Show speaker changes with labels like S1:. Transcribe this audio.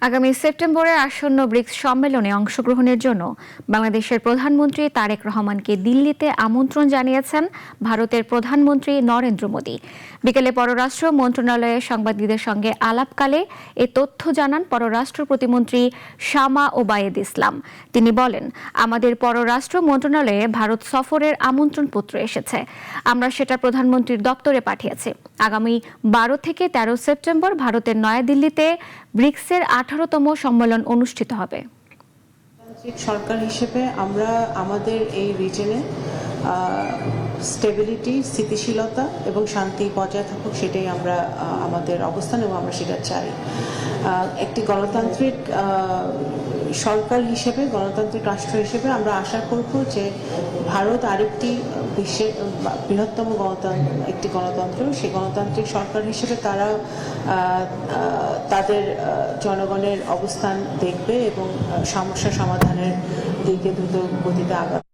S1: আগামী সেপ্টেম্বরে আসন্ন ব্রিক্স সম্মেলনে অংশগ্রহণের জন্য বাংলাদেশের প্রধানমন্ত্রী তারেক রহমানকে দিল্লিতে আমন্ত্রণ জানিয়েছেন ভারতের প্রধানমন্ত্রী নরেন্দ্র মোদী। বিকেলে পররাষ্ট্র মন্ত্রণালয়ে সাংবাদিকদের সঙ্গে আলাপকালে এ তথ্য জানান পররাষ্ট্র প্রতিমন্ত্রী শামা ওবায়েদ ইসলাম। তিনি বলেন, আমাদের পররাষ্ট্র মন্ত্রণালয়ে ভারত সফরের আমন্ত্রণপত্র এসেছে, আমরা সেটা প্রধানমন্ত্রীর দপ্তরে পাঠিয়েছি। আগামী 12 থেকে 13 সেপ্টেম্বর ভারতের নয়াদিল্লিতে ব্রিক্সের 18তম সম্মেলন অনুষ্ঠিত হবে।
S2: সরকার হিসেবে আমরা আমাদের এই রিজনে স্টেবিলিটি, স্থিতিশীলতা এবং শান্তি বজায় থাকুক, সেটাই আমরা আমাদের অবস্থান এবং আমরা সেটা চাই। একটি গণতান্ত্রিক সরকার হিসেবে, গণতান্ত্রিক রাষ্ট্র হিসেবে আমরা আশা করব যে ভারত আরেকটি বিশ্বের বৃহত্তম একটি গণতন্ত্র, সেই গণতান্ত্রিক সরকার হিসেবে তারা তাদের জনগণের অবস্থান দেখবে এবং সমস্যা সমাধানের দিকে দ্রুত গতিতে আগাবে।